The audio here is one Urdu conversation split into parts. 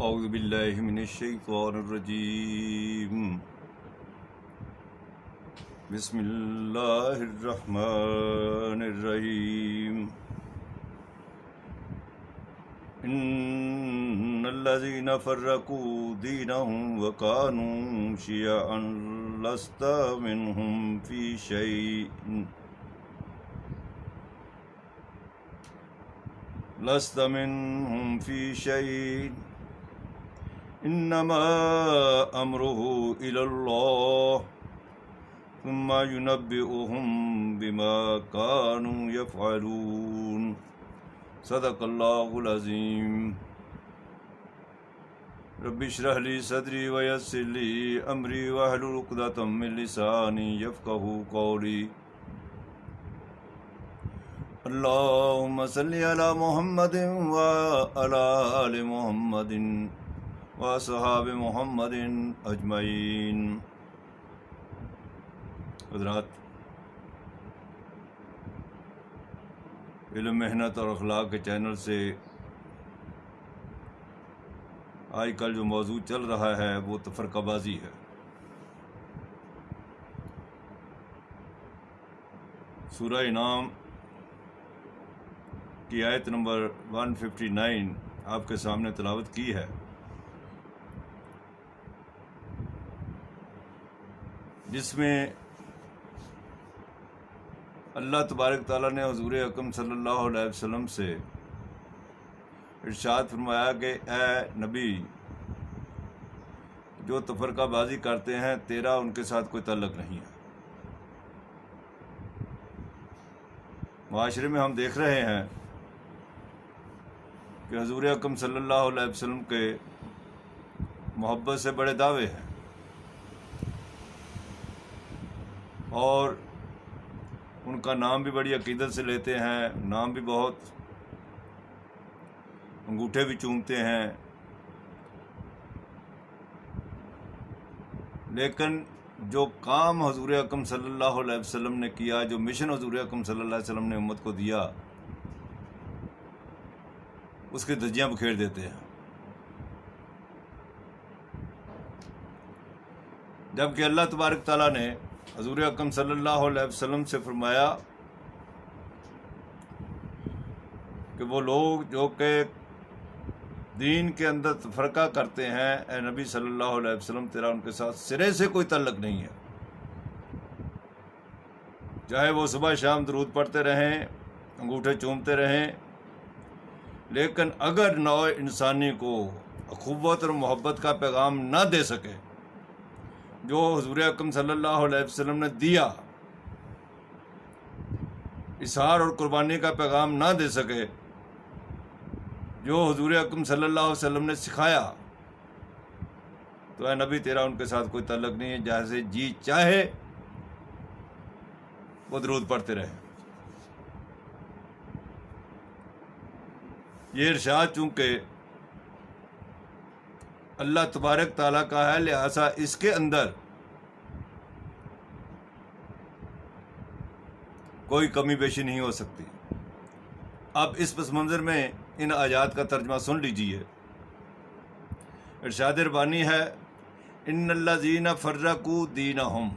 اعوذ باللہ من الشیطان الرجیم بسم اللہ الرحمن الرحیم ان الذین فرقوا دینهم وکانوا شیعا لست منهم فی شیء لست منهم فی شیء انما امره الى اللہ ثم ينبئهم بما كانوا يفعلون صدق اللہ العظیم رب اشرح لي صدری ويسر لي امری واحلل عقدۃ من لسانی یفقہوا قولی اللہم صلی علی محمد وعلی آل محمد واصحاب محمد اجمعین۔ حضرات، علم، محنت اور اخلاق کے چینل سے آج کل جو موضوع چل رہا ہے وہ تفرقہ بازی ہے۔ سورہ انعام کی آیت نمبر 159 آپ کے سامنے تلاوت کی ہے، جس میں اللہ تبارک تعالیٰ نے حضور اکرم صلی اللہ علیہ وسلم سے ارشاد فرمایا کہ اے نبی، جو تفرقہ بازی کرتے ہیں تیرا ان کے ساتھ کوئی تعلق نہیں ہے۔ معاشرے میں ہم دیکھ رہے ہیں کہ حضور اکرم صلی اللہ علیہ وسلم کے محبت سے بڑے دعوے ہیں، اور ان کا نام بھی بڑی عقیدت سے لیتے ہیں، نام بھی بہت، انگوٹھے بھی چومتے ہیں، لیکن جو کام حضور اکرم صلی اللہ علیہ وسلم نے کیا، جو مشن حضور اکرم صلی اللہ علیہ وسلم نے امت کو دیا، اس کی دھجیاں بکھیر دیتے ہیں۔ جبکہ اللہ تبارک تعالیٰ نے حضور اکرم صلی اللہ علیہ وسلم سے فرمایا کہ وہ لوگ جو کہ دین کے اندر تفرقہ کرتے ہیں، اے نبی صلی اللہ علیہ وسلم، تیرا ان کے ساتھ سرے سے کوئی تعلق نہیں ہے، چاہے وہ صبح شام درود پڑھتے رہیں، انگوٹھے چومتے رہیں، لیکن اگر نوع انسانی کو اخوت اور محبت کا پیغام نہ دے سکے جو حضور اکرم صلی اللہ علیہ وسلم نے دیا، اظہار اور قربانی کا پیغام نہ دے سکے جو حضور اکرم صلی اللہ علیہ وسلم نے سکھایا، تو اے نبی تیرا ان کے ساتھ کوئی تعلق نہیں ہے، جیسے جی چاہے وہ درود پڑھتے رہے۔ یہ ارشاد چونکہ اللہ تبارک تعالیٰ کا ہے، لہٰذا اس کے اندر کوئی کمی بیشی نہیں ہو سکتی۔ اب اس پس منظر میں ان آیات کا ترجمہ سن لیجئے۔ ارشاد ربانی ہے، ان الذین فرقوا دینہم،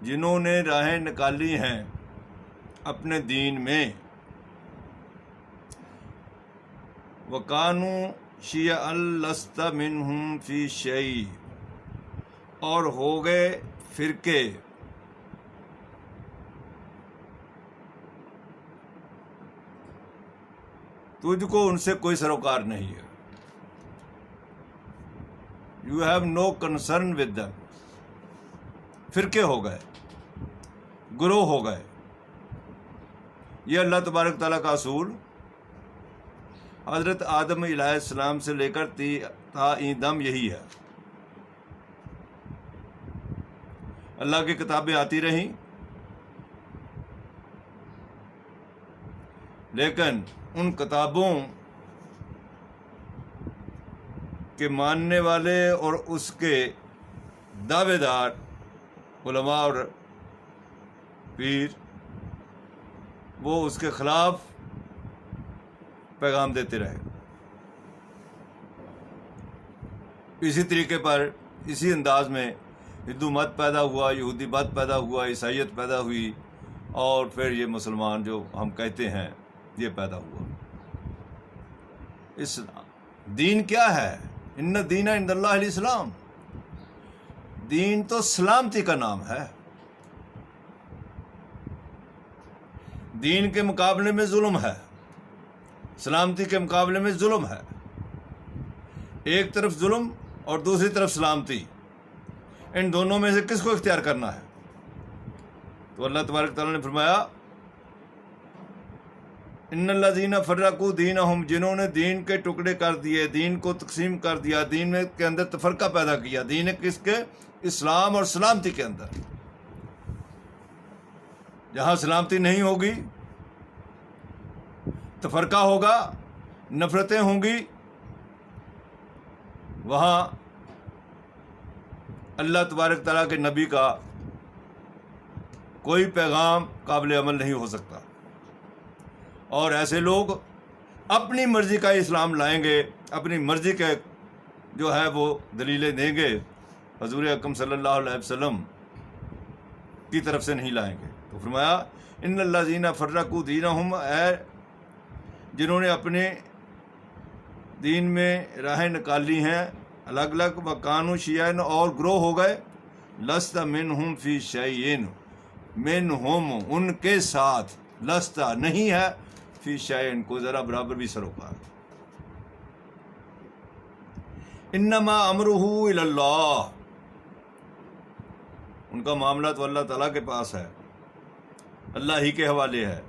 جنہوں نے راہیں نکالی ہیں اپنے دین میں، وَكَانُوا شِيَعًا لَسْتَ مِنْهُمْ فِي شَيْءٍ، اور ہو گئے فرقے، تجھ کو ان سے کوئی سروکار نہیں ہے۔ You have no concern with them۔ فرقے ہو گئے، گروہ ہو گئے۔ یہ اللہ تبارک تعالیٰ کا اصول حضرت آدم علیہ السلام سے لے کر تا این دم یہی ہے۔ اللہ کی کتابیں آتی رہیں، لیکن ان کتابوں کے ماننے والے اور اس کے دعوے دار علماء اور پیر وہ اس کے خلاف پیغام دیتے رہے۔ اسی طریقے پر اسی انداز میں ہندو مت پیدا ہوا، یہودی مت پیدا ہوا، عیسائیت پیدا ہوئی، اور پھر یہ مسلمان جو ہم کہتے ہیں یہ پیدا ہوا۔ اس دین کیا ہے؟ ان الدین عند اللہ الاسلام، دین تو سلامتی کا نام ہے۔ دین کے مقابلے میں ظلم ہے، سلامتی کے مقابلے میں ظلم ہے۔ ایک طرف ظلم اور دوسری طرف سلامتی، ان دونوں میں سے کس کو اختیار کرنا ہے؟ تو اللہ تبارک تعالیٰ نے فرمایا ان الذین فرقوا دینہم، جنہوں نے دین کے ٹکڑے کر دیے، دین کو تقسیم کر دیا، دین میں کے اندر تفرقہ پیدا کیا، دین کس کے؟ اسلام اور سلامتی کے اندر۔ جہاں سلامتی نہیں ہوگی، تفرقہ ہوگا، نفرتیں ہوں گی، وہاں اللہ تبارک تعالیٰ کے نبی کا کوئی پیغام قابل عمل نہیں ہو سکتا، اور ایسے لوگ اپنی مرضی کا اسلام لائیں گے، اپنی مرضی کے جو ہے وہ دلیلیں دیں گے، حضور اکرم صلی اللہ علیہ وسلم کی طرف سے نہیں لائیں گے۔ تو فرمایا ان الذین فرقوا دینہم، اے جنہوں نے اپنے دین میں راہیں نکالی ہیں الگ الگ، وکانوا شیعاً، اور گروہ ہو گئے، لست منہم فی شیئن، منہم ان کے ساتھ، لست نہیں ہے، فی شیئن کو ذرا برابر بھی سروکار، انما امرہ الی اللہ، ان کا معاملہ تو اللہ تعالیٰ کے پاس ہے، اللہ ہی کے حوالے ہے،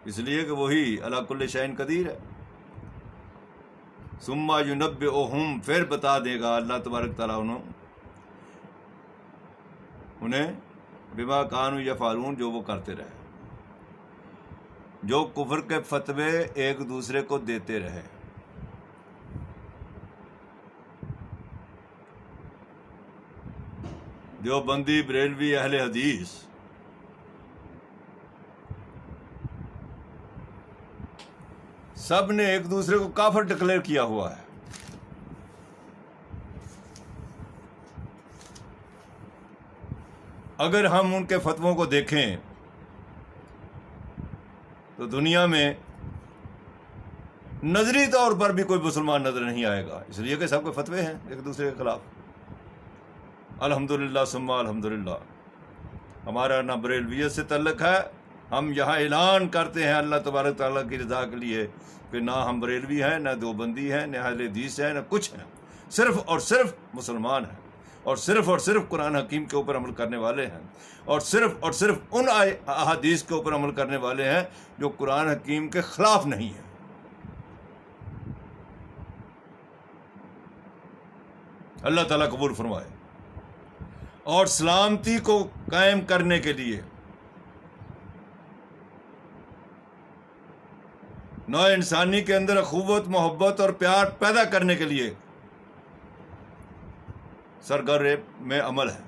اس لیے کہ وہی علی کل شیء قدیر ہے۔ ثم ینبئہم، پھر بتا دے گا اللہ تبارک تعالیٰ انہیں بما کانوا یفعلون، جو وہ کرتے رہے، جو کفر کے فتوے ایک دوسرے کو دیتے رہے۔ دیوبندی، بریلوی، اہل حدیث، سب نے ایک دوسرے کو کافر ڈکلیئر کیا ہوا ہے۔ اگر ہم ان کے فتووں کو دیکھیں تو دنیا میں نظری طور پر بھی کوئی مسلمان نظر نہیں آئے گا، اس لیے کہ سب کے فتوے ہیں ایک دوسرے کے خلاف۔ الحمدللہ ثم الحمدللہ، ہمارا نہ بریلویت سے تعلق ہے، ہم یہاں اعلان کرتے ہیں اللہ تبارک تعالیٰ کی رضا کے لیے کہ نہ ہم بریلوی ہیں، نہ دیوبندی ہیں، نہ اہل حدیث ہیں، نہ کچھ ہیں، صرف اور صرف مسلمان ہیں، اور صرف قرآن حکیم کے اوپر عمل کرنے والے ہیں، اور صرف ان احادیث کے اوپر عمل کرنے والے ہیں جو قرآن حکیم کے خلاف نہیں ہیں۔ اللہ تعالیٰ قبول فرمائے۔ اور سلامتی کو قائم کرنے کے لیے، نوع انسانی کے اندر اخوت، محبت اور پیار پیدا کرنے کے لیے سرگرم میں عمل ہے۔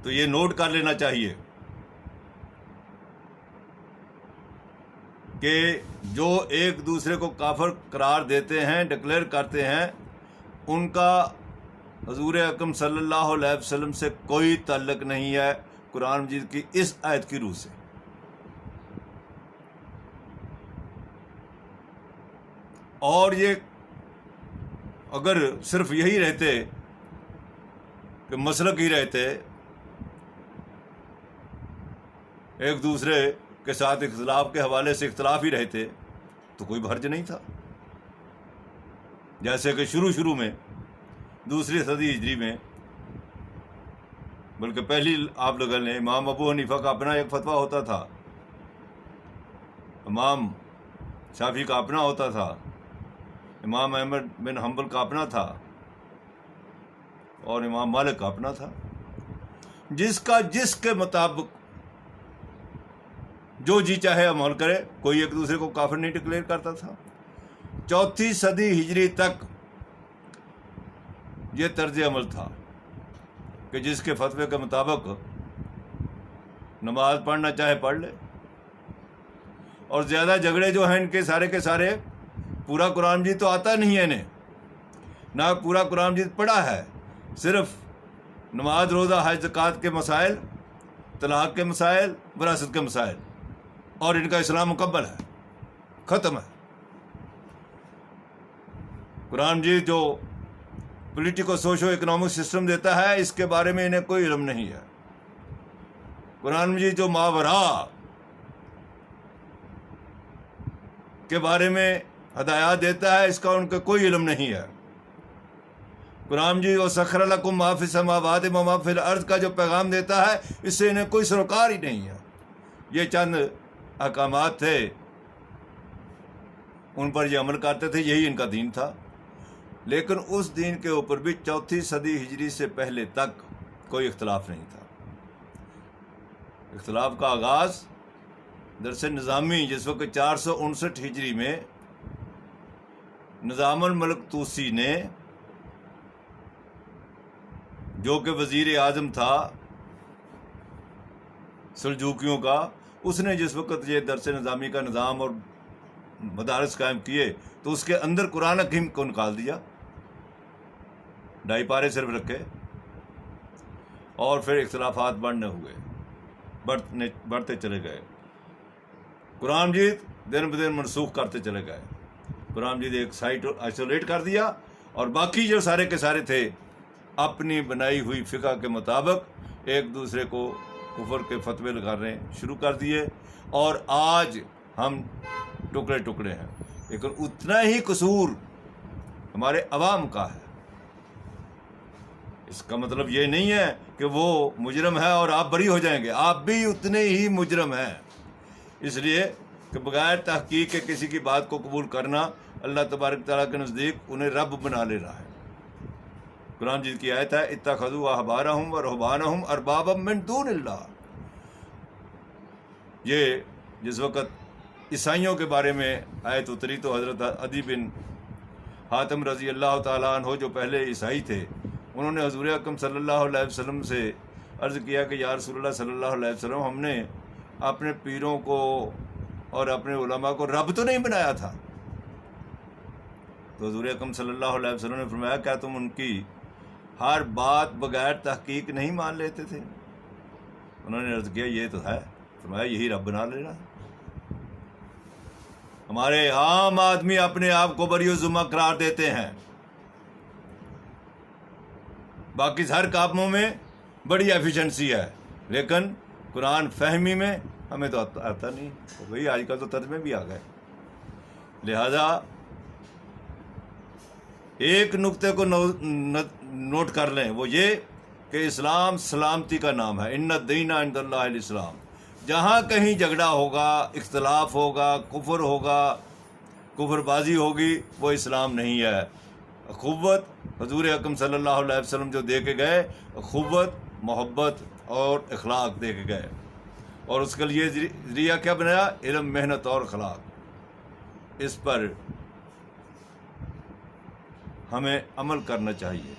تو یہ نوٹ کر لینا چاہیے کہ جو ایک دوسرے کو کافر قرار دیتے ہیں، ڈکلیئر کرتے ہیں، ان کا حضور اکرم صلی اللہ علیہ وسلم سے کوئی تعلق نہیں ہے، قرآن مجید کی اس آیت کی روح سے۔ اور یہ اگر صرف یہی رہتے کہ مسلک ہی رہتے، ایک دوسرے کے ساتھ اختلاف کے حوالے سے اختلاف ہی رہتے، تو کوئی حرج نہیں تھا۔ جیسے کہ شروع میں دوسری صدی ہجری میں، بلکہ پہلی آپ لوگوں نے، امام ابو حنیفہ کا اپنا ایک فتویٰ ہوتا تھا، امام شافعی کا اپنا ہوتا تھا، امام احمد بن حنبل کا اپنا تھا، اور امام مالک کا اپنا تھا، جس کے مطابق جو جی چاہے عمل کرے، کوئی ایک دوسرے کو کافر نہیں ڈکلیئر کرتا تھا۔ چوتھی صدی ہجری تک یہ طرز عمل تھا کہ جس کے فتوے کے مطابق نماز پڑھنا چاہے پڑھ لے، اور زیادہ جھگڑے جو ہیں ان کے سارے پورا قرآن مجید تو آتا نہیں ہے انہیں، نہ پورا قرآن مجید پڑھا ہے، صرف نماز، روزہ، حج، زکوٰۃ کے مسائل، طلاق کے مسائل، وراثت کے مسائل، اور ان کا اسلام مکمل ہے، ختم ہے۔ قرآن مجید جو پولیٹیکو سوشو اکنامک سسٹم دیتا ہے، اس کے بارے میں انہیں کوئی علم نہیں ہے۔ قرآن مجید جو ماوراء کے بارے میں ہدایات دیتا ہے، اس کا ان کا کوئی علم نہیں ہے۔ قرآن مجید وَسَخَّرَ لَكُم مَّا فِي السَّمَاوَاتِ وَمَا فِي الْأَرْضِ کا جو پیغام دیتا ہے، اس سے انہیں کوئی سروکار ہی نہیں ہے۔ یہ چند احکامات تھے، ان پر یہ عمل کرتے تھے، یہی ان کا دین تھا۔ لیکن اس دین کے اوپر بھی 4 صدی ہجری سے پہلے تک کوئی اختلاف نہیں تھا۔ اختلاف کا آغاز درس نظامی، جس وقت 459 ہجری میں نظام الملک طوسی نے، جو کہ وزیر اعظم تھا سلجوکیوں کا، اس نے جس وقت یہ درس نظامی کا نظام اور مدارس قائم کیے، تو اس کے اندر قرآن حکیم کو نکال دیا، 2.5 پارے صرف رکھے، اور پھر اختلافات بڑھتے چلے گئے۔ قرآن مجید دن بدن منسوخ کرتے چلے گئے۔ قرآن مجید ایک سائٹ آئسولیٹ کر دیا، اور باقی جو سارے کے سارے تھے اپنی بنائی ہوئی فقہ کے مطابق ایک دوسرے کو کفر کے فتوے لگانے شروع کر دیے، اور آج ہم ٹکڑے ٹکڑے ہیں۔ لیکن اتنا ہی قصور ہمارے عوام کا ہے۔ اس کا مطلب یہ نہیں ہے کہ وہ مجرم ہے اور آپ بری ہو جائیں گے، آپ بھی اتنے ہی مجرم ہیں۔ اس لیے کہ بغیر تحقیق کے کسی کی بات کو قبول کرنا اللہ تبارک تعالیٰ کے نزدیک انہیں رب بنا لے رہا ہے۔ قرآن مجید کی آیت ہے اتخذوا احبارہم ورہبانہم اربابا من دون اللہ۔ یہ جس وقت عیسائیوں کے بارے میں آیت اتری تو حضرت عدی بن حاتم رضی اللہ تعالیٰ عنہ، جو پہلے عیسائی تھے، انہوں نے حضور اکرم صلی اللہ علیہ وسلم سے عرض کیا کہ یا رسول اللہ صلی اللہ علیہ وسلم، ہم نے اپنے پیروں کو اور اپنے علماء کو رب تو نہیں بنایا تھا۔ تو حضور اکرم صلی اللہ علیہ وسلم نے فرمایا کیا تم ان کی ہر بات بغیر تحقیق نہیں مان لیتے تھے؟ انہوں نے عرض کیا یہ تو ہے۔ فرمایا یہی رب بنا لینا۔ ہمارے عام آدمی اپنے آپ کو بری و ذمہ قرار دیتے ہیں، باقی ہر کاموں میں بڑی ایفیشنسی ہے، لیکن قرآن فہمی میں ہمیں تو آتا نہیں۔ وہی آج کل تو ترجمے بھی آ گئے۔ لہذا ایک نقطے کو نوٹ کر لیں، وہ یہ کہ اسلام سلامتی کا نام ہے۔ ان الدین عند اللہ الاسلام۔ جہاں کہیں جھگڑا ہوگا، اختلاف ہوگا، کفر ہوگا، کفر بازی ہوگی، وہ اسلام نہیں ہے۔ اخوت حضور اکرم صلی اللہ علیہ وسلم جو دے کے گئے، اخوت، محبت اور اخلاق دے کے گئے، اور اس کے لیے ذریعہ کیا بنایا؟ علم، محنت اور اخلاق۔ اس پر ہمیں عمل کرنا چاہیے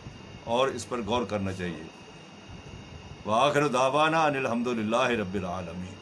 اور اس پر غور کرنا چاہیے۔ وآخر دعوانا ان الحمد للہ رب العالمین۔